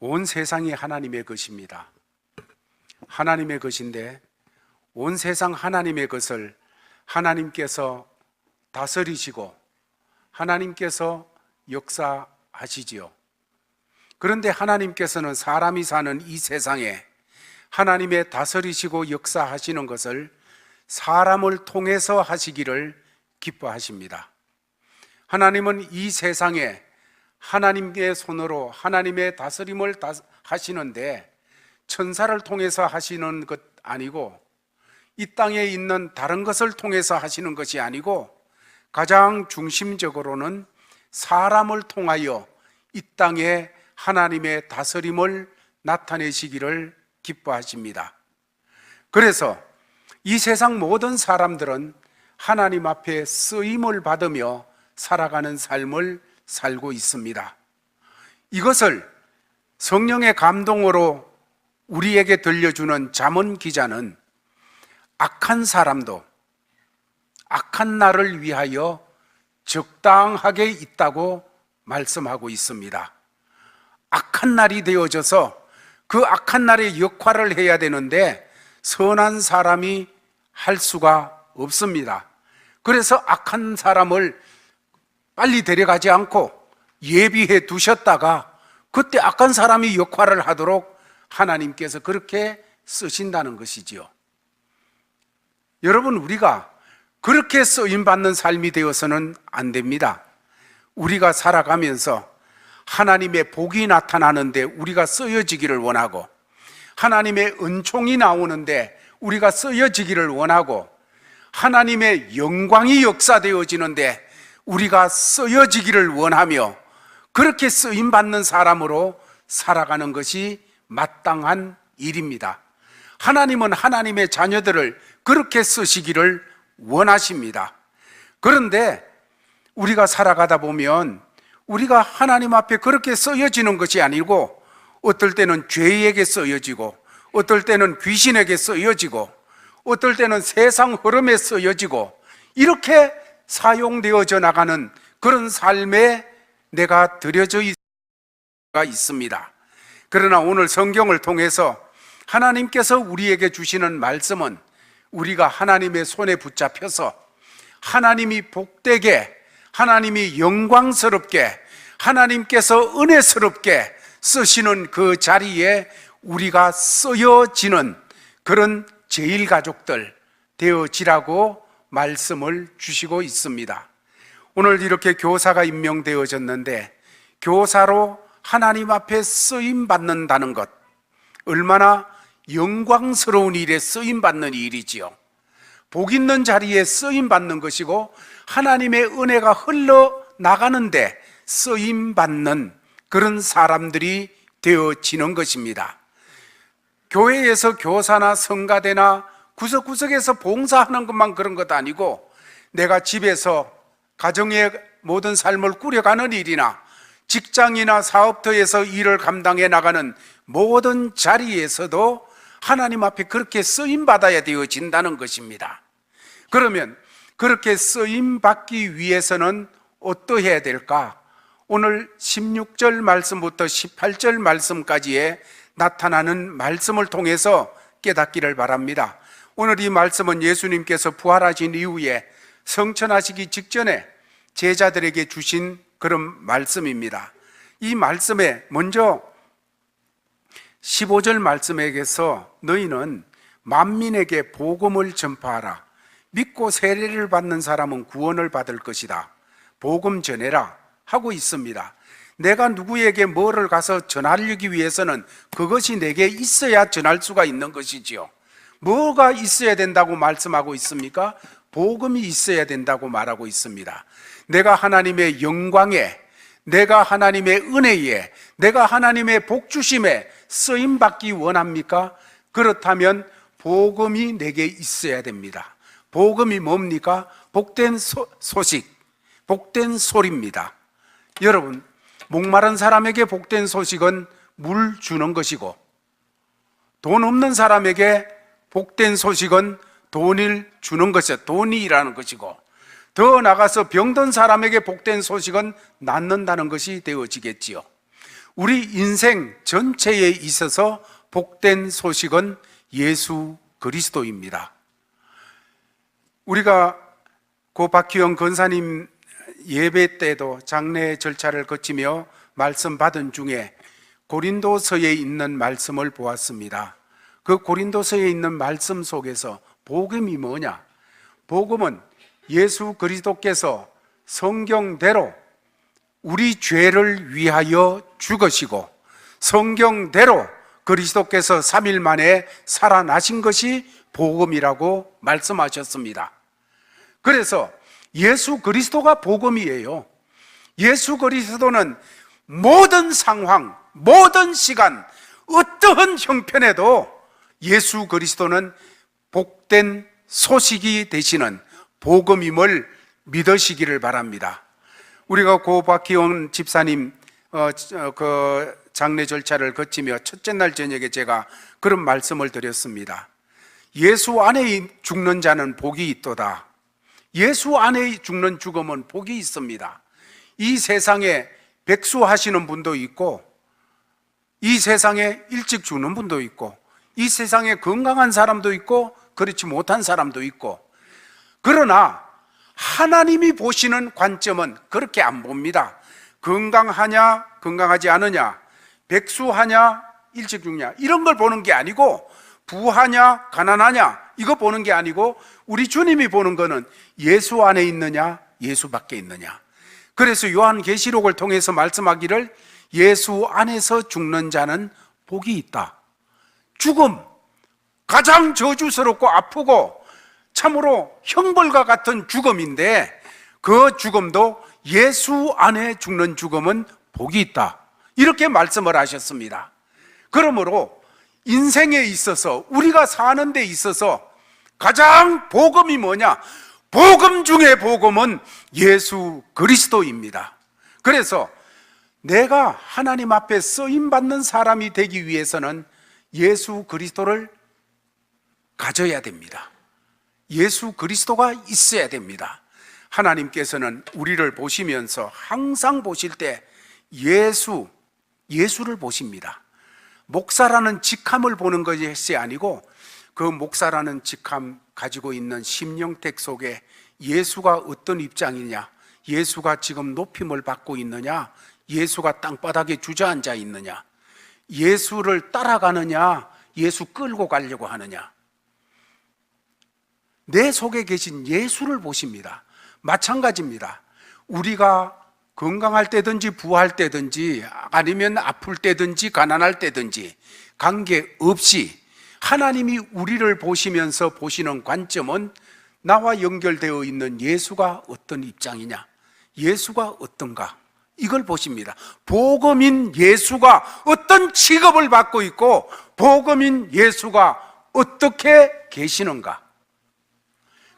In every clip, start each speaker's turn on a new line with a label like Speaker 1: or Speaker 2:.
Speaker 1: 온 세상이 하나님의 것입니다. 하나님의 것인데 온 세상 하나님의 것을 하나님께서 다스리시고 하나님께서 역사하시지요. 그런데 하나님께서는 사람이 사는 이 세상에 하나님의 다스리시고 역사하시는 것을 사람을 통해서 하시기를 기뻐하십니다. 하나님은 이 세상에 하나님의 손으로 하나님의 다스림을 하시는데 천사를 통해서 하시는 것 아니고 이 땅에 있는 다른 것을 통해서 하시는 것이 아니고 가장 중심적으로는 사람을 통하여 이 땅에 하나님의 다스림을 나타내시기를 기뻐하십니다. 그래서 이 세상 모든 사람들은 하나님 앞에 쓰임을 받으며 살아가는 삶을 살고 있습니다. 이것을 성령의 감동으로 우리에게 들려주는 잠언 기자는 악한 사람도 악한 날을 위하여 적당하게 있다고 말씀하고 있습니다. 악한 날이 되어져서 그 악한 날의 역할을 해야 되는데 선한 사람이 할 수가 없습니다. 그래서 악한 사람을 빨리 데려가지 않고 예비해 두셨다가 그때 악한 사람이 역할을 하도록 하나님께서 그렇게 쓰신다는 것이지요. 여러분, 우리가 그렇게 쓰임받는 삶이 되어서는 안 됩니다. 우리가 살아가면서 하나님의 복이 나타나는데 우리가 쓰여지기를 원하고 하나님의 은총이 나오는데 우리가 쓰여지기를 원하고 하나님의 영광이 역사되어지는데 우리가 쓰여지기를 원하며 그렇게 쓰임받는 사람으로 살아가는 것이 마땅한 일입니다. 하나님은 하나님의 자녀들을 그렇게 쓰시기를 원하십니다. 그런데 우리가 살아가다 보면 우리가 하나님 앞에 그렇게 쓰여지는 것이 아니고 어떨 때는 죄에게 쓰여지고 어떨 때는 귀신에게 쓰여지고 어떨 때는 세상 흐름에 쓰여지고 이렇게 사용되어져 나가는 그런 삶에 내가 들여져 있습니다. 그러나 오늘 성경을 통해서 하나님께서 우리에게 주시는 말씀은 우리가 하나님의 손에 붙잡혀서 하나님이 복되게 하나님이 영광스럽게 하나님께서 은혜스럽게 쓰시는 그 자리에 우리가 쓰여지는 그런 제일가족들 되어지라고 말씀을 주시고 있습니다. 오늘 이렇게 교사가 임명되어졌는데 교사로 하나님 앞에 쓰임받는다는 것 얼마나 영광스러운 일에 쓰임받는 일이지요. 복 있는 자리에 쓰임받는 것이고 하나님의 은혜가 흘러나가는데 쓰임받는 그런 사람들이 되어지는 것입니다. 교회에서 교사나 성가대나 구석구석에서 봉사하는 것만 그런 것도 아니고 내가 집에서 가정의 모든 삶을 꾸려가는 일이나 직장이나 사업터에서 일을 감당해 나가는 모든 자리에서도 하나님 앞에 그렇게 쓰임받아야 되어진다는 것입니다. 그러면 그렇게 쓰임받기 위해서는 어떠해야 될까? 오늘 16절 말씀부터 18절 말씀까지에 나타나는 말씀을 통해서 깨닫기를 바랍니다. 오늘 이 말씀은 예수님께서 부활하신 이후에 성천하시기 직전에 제자들에게 주신 그런 말씀입니다. 이 말씀에 먼저 15절 말씀에게서 너희는 만민에게 복음을 전파하라. 믿고 세례를 받는 사람은 구원을 받을 것이다. 복음 전해라 하고 있습니다. 내가 누구에게 뭐를 가서 전하기 위해서는 그것이 내게 있어야 전할 수가 있는 것이지요. 뭐가 있어야 된다고 말씀하고 있습니까? 복음이 있어야 된다고 말하고 있습니다. 내가 하나님의 영광에, 내가 하나님의 은혜에, 내가 하나님의 복주심에 쓰임받기 원합니까? 그렇다면 복음이 내게 있어야 됩니다. 복음이 뭡니까? 복된 소식, 복된 소리입니다. 여러분, 목마른 사람에게 복된 소식은 물 주는 것이고 돈 없는 사람에게 복된 소식은 돈을 주는 것이요, 돈이 일하는 것이고 더 나가서 병든 사람에게 복된 소식은 낫는다는 것이 되어지겠지요. 우리 인생 전체에 있어서 복된 소식은 예수 그리스도입니다. 우리가 고 박희영 권사님 예배 때도 장례 절차를 거치며 말씀 받은 중에 고린도서에 있는 말씀을 보았습니다. 그 고린도서에 있는 말씀 속에서 복음이 뭐냐? 복음은 예수 그리스도께서 성경대로 우리 죄를 위하여 죽으시고 성경대로 그리스도께서 3일 만에 살아나신 것이 복음이라고 말씀하셨습니다. 그래서 예수 그리스도가 복음이에요. 예수 그리스도는 모든 상황, 모든 시간, 어떠한 형편에도 예수 그리스도는 복된 소식이 되시는 복음임을 믿으시기를 바랍니다. 우리가 고 박희원 집사님 그 장례 절차를 거치며 첫째 날 저녁에 제가 그런 말씀을 드렸습니다. 예수 안에 죽는 자는 복이 있도다. 예수 안에 죽는 죽음은 복이 있습니다. 이 세상에 백수하시는 분도 있고, 이 세상에 일찍 죽는 분도 있고, 이 세상에 건강한 사람도 있고 그렇지 못한 사람도 있고, 그러나 하나님이 보시는 관점은 그렇게 안 봅니다. 건강하냐 건강하지 않으냐, 백수하냐 일찍 죽냐, 이런 걸 보는 게 아니고, 부하냐 가난하냐 이거 보는 게 아니고, 우리 주님이 보는 거는 예수 안에 있느냐 예수 밖에 있느냐. 그래서 요한계시록을 통해서 말씀하기를 예수 안에서 죽는 자는 복이 있다. 죽음, 가장 저주스럽고 아프고 참으로 형벌과 같은 죽음인데, 그 죽음도 예수 안에 죽는 죽음은 복이 있다, 이렇게 말씀을 하셨습니다. 그러므로 인생에 있어서, 우리가 사는 데 있어서 가장 복음이 뭐냐? 복음 중에 복음은 예수 그리스도입니다. 그래서 내가 하나님 앞에 쓰임받는 사람이 되기 위해서는 예수 그리스도를 가져야 됩니다. 예수 그리스도가 있어야 됩니다. 하나님께서는 우리를 보시면서 항상 보실 때 예수를 보십니다. 목사라는 직함을 보는 것이 아니고, 그 목사라는 직함 가지고 있는 심령택 속에 예수가 어떤 입장이냐, 예수가 지금 높임을 받고 있느냐, 예수가 땅바닥에 주저앉아 있느냐, 예수를 따라가느냐, 예수 끌고 가려고 하느냐, 내 속에 계신 예수를 보십니다. 마찬가지입니다. 우리가 건강할 때든지 부할 때든지 아니면 아플 때든지 가난할 때든지 관계없이 하나님이 우리를 보시면서 보시는 관점은 나와 연결되어 있는 예수가 어떤 입장이냐, 예수가 어떤가, 이걸 보십니다. 복음인 예수가 어떤 직업을 받고 있고, 복음인 예수가 어떻게 계시는가.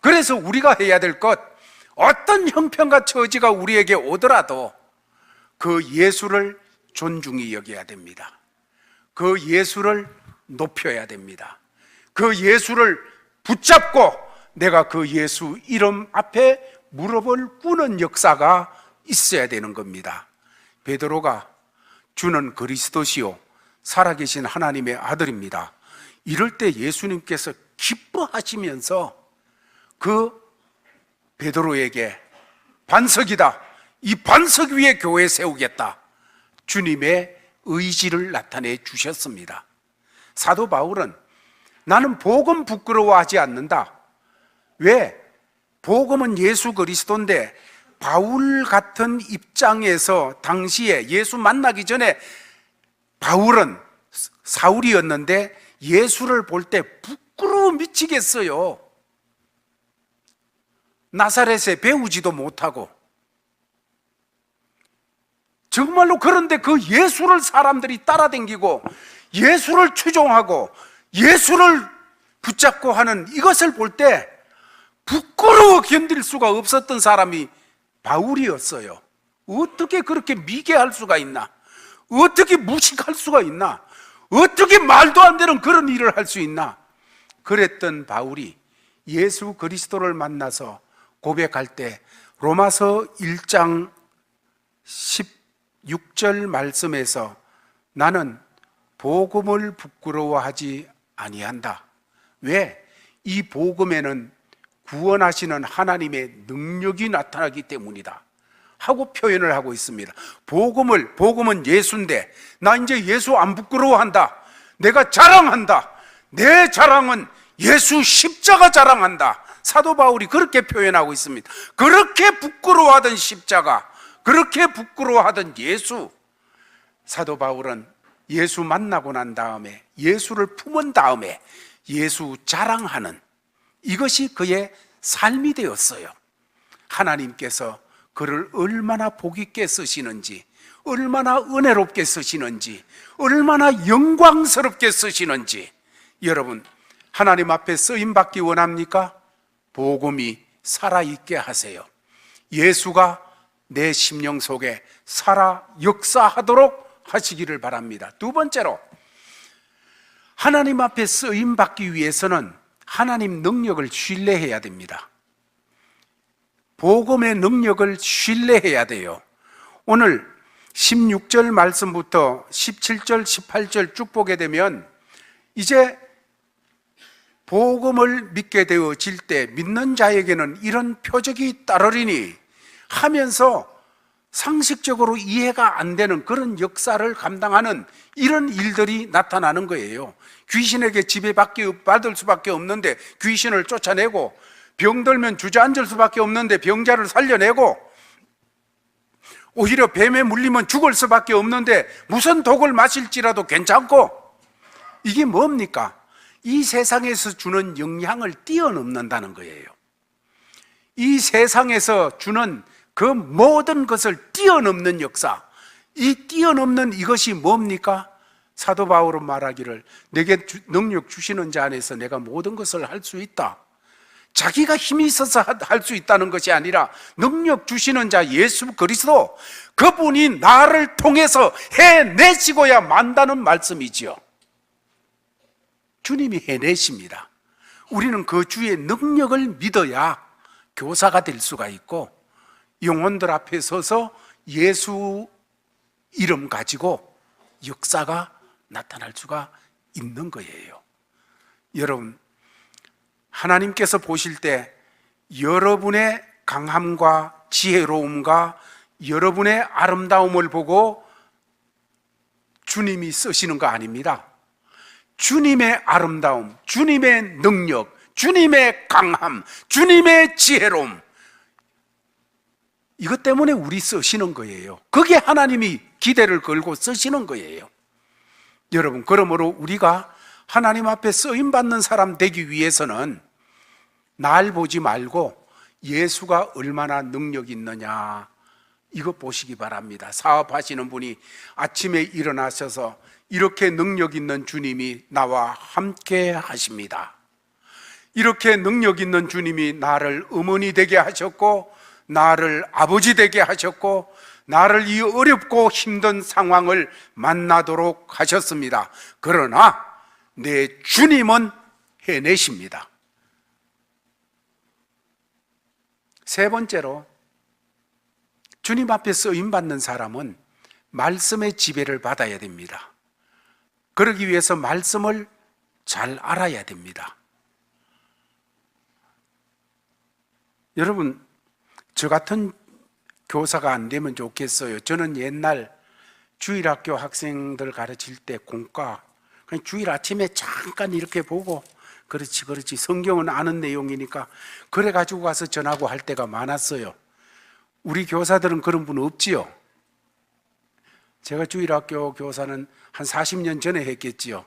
Speaker 1: 그래서 우리가 해야 될 것, 어떤 형편과 처지가 우리에게 오더라도 그 예수를 존중히 여겨야 됩니다. 그 예수를 높여야 됩니다. 그 예수를 붙잡고 내가 그 예수 이름 앞에 무릎을 꿇는 역사가 있어야 되는 겁니다. 베드로가 주는 그리스도시요 살아계신 하나님의 아들입니다, 이럴 때 예수님께서 기뻐하시면서 그 베드로에게 반석이다, 이 반석 위에 교회 세우겠다, 주님의 의지를 나타내 주셨습니다. 사도 바울은 나는 복음 부끄러워하지 않는다. 왜? 복음은 예수 그리스도인데, 바울 같은 입장에서 당시에 예수 만나기 전에 바울은 사울이었는데 예수를 볼 때 부끄러워 미치겠어요. 나사렛에 배우지도 못하고, 정말로. 그런데 그 예수를 사람들이 따라다니고 예수를 추종하고 예수를 붙잡고 하는 이것을 볼 때 부끄러워 견딜 수가 없었던 사람이 바울이었어요. 어떻게 그렇게 미개할 수가 있나? 어떻게 무식할 수가 있나? 어떻게 말도 안 되는 그런 일을 할 수 있나? 그랬던 바울이 예수 그리스도를 만나서 고백할 때 로마서 1장 16절 말씀에서 나는 복음을 부끄러워하지 아니한다. 왜? 이 복음에는 구원하시는 하나님의 능력이 나타나기 때문이다 하고 표현을 하고 있습니다. 복음은 예수인데 나 이제 예수 안 부끄러워한다. 내가 자랑한다. 내 자랑은 예수 십자가 자랑한다. 사도 바울이 그렇게 표현하고 있습니다. 그렇게 부끄러워하던 십자가, 그렇게 부끄러워하던 예수, 사도 바울은 예수 만나고 난 다음에, 예수를 품은 다음에 예수 자랑하는, 이것이 그의 삶이 되었어요. 하나님께서 그를 얼마나 복 있게 쓰시는지, 얼마나 은혜롭게 쓰시는지, 얼마나 영광스럽게 쓰시는지. 여러분, 하나님 앞에 쓰임받기 원합니까? 복음이 살아있게 하세요. 예수가 내 심령 속에 살아 역사하도록 하시기를 바랍니다. 두 번째로, 하나님 앞에 쓰임받기 위해서는 하나님 능력을 신뢰해야 됩니다. 복음의 능력을 신뢰해야 돼요. 오늘 16절 말씀부터 17절, 18절 쭉 보게 되면 이제 복음을 믿게 되어질 때 믿는 자에게는 이런 표적이 따르리니 하면서 상식적으로 이해가 안 되는 그런 역사를 감당하는 이런 일들이 나타나는 거예요. 귀신에게 지배받을 수밖에 없는데 귀신을 쫓아내고, 병들면 주저앉을 수밖에 없는데 병자를 살려내고, 오히려 뱀에 물리면 죽을 수밖에 없는데 무슨 독을 마실지라도 괜찮고, 이게 뭡니까? 이 세상에서 주는 영향을 뛰어넘는다는 거예요. 이 세상에서 주는 그 모든 것을 뛰어넘는 역사, 이 뛰어넘는 이것이 뭡니까? 사도 바울은 말하기를 내게 능력 주시는 자 안에서 내가 모든 것을 할 수 있다. 자기가 힘이 있어서 할 수 있다는 것이 아니라 능력 주시는 자 예수 그리스도, 그분이 나를 통해서 해내시고야 만다는 말씀이지요. 주님이 해내십니다. 우리는 그 주의 능력을 믿어야 교사가 될 수가 있고, 영혼들 앞에 서서 예수 이름 가지고 역사가 나타날 수가 있는 거예요. 여러분, 하나님께서 보실 때 여러분의 강함과 지혜로움과 여러분의 아름다움을 보고 주님이 쓰시는 거 아닙니다. 주님의 아름다움, 주님의 능력, 주님의 강함, 주님의 지혜로움, 이것 때문에 우리 쓰시는 거예요. 그게 하나님이 기대를 걸고 쓰시는 거예요. 여러분, 그러므로 우리가 하나님 앞에 쓰임받는 사람 되기 위해서는 날 보지 말고 예수가 얼마나 능력 있느냐, 이거 보시기 바랍니다. 사업하시는 분이 아침에 일어나셔서 이렇게 능력 있는 주님이 나와 함께 하십니다. 이렇게 능력 있는 주님이 나를 어머니 되게 하셨고, 나를 아버지 되게 하셨고, 나를 이 어렵고 힘든 상황을 만나도록 하셨습니다. 그러나 내 주님은 해내십니다. 세 번째로, 주님 앞에 쓰임받는 사람은 말씀의 지배를 받아야 됩니다. 그러기 위해서 말씀을 잘 알아야 됩니다. 여러분, 저 같은 교사가 안 되면 좋겠어요. 저는 옛날 주일학교 학생들 가르칠 때 공과 그냥 주일 아침에 잠깐 이렇게 보고 그렇지 성경은 아는 내용이니까 그래 가지고 가서 전하고 할 때가 많았어요. 우리 교사들은 그런 분 없지요? 제가 주일학교 교사는 한 40년 전에 했겠지요.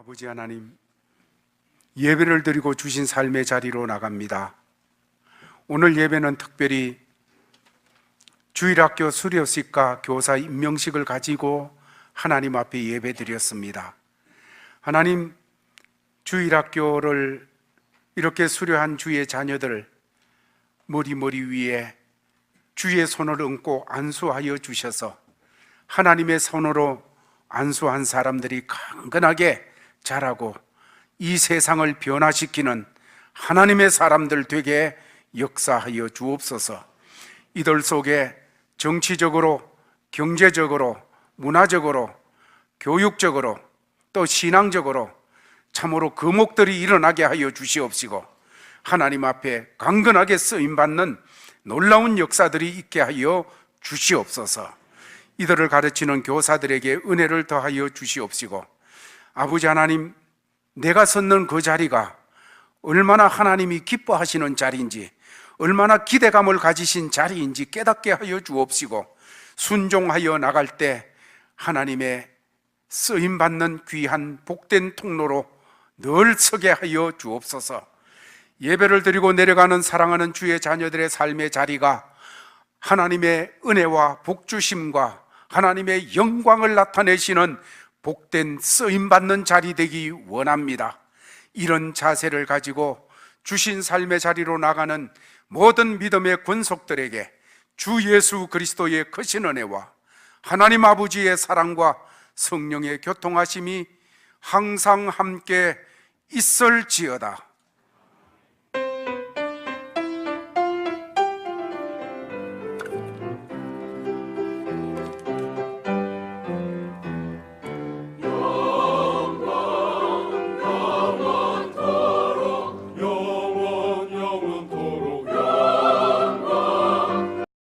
Speaker 1: 아버지 하나님, 예배를 드리고 주신 삶의 자리로 나갑니다. 오늘 예배는 특별히 주일학교 수료식과 교사 임명식을 가지고 하나님 앞에 예배 드렸습니다. 하나님, 주일학교를 이렇게 수료한 주의 자녀들 머리 위에 주의 손을 얹고 안수하여 주셔서 하나님의 손으로 안수한 사람들이 강건하게 자라고 이 세상을 변화시키는 하나님의 사람들 되게 역사하여 주옵소서. 이들 속에 정치적으로, 경제적으로, 문화적으로, 교육적으로, 또 신앙적으로 참으로 거목들이 일어나게 하여 주시옵시고, 하나님 앞에 강건하게 쓰임받는 놀라운 역사들이 있게 하여 주시옵소서. 이들을 가르치는 교사들에게 은혜를 더하여 주시옵시고, 아버지 하나님, 내가 섰는 그 자리가 얼마나 하나님이 기뻐하시는 자리인지, 얼마나 기대감을 가지신 자리인지 깨닫게 하여 주옵시고, 순종하여 나갈 때 하나님의 쓰임받는 귀한 복된 통로로 늘 서게 하여 주옵소서. 예배를 드리고 내려가는 사랑하는 주의 자녀들의 삶의 자리가 하나님의 은혜와 복주심과 하나님의 영광을 나타내시는 복된 쓰임받는 자리 되기 원합니다. 이런 자세를 가지고 주신 삶의 자리로 나가는 모든 믿음의 권속들에게 주 예수 그리스도의 크신 은혜와 하나님 아버지의 사랑과 성령의 교통하심이 항상 함께 있을지어다.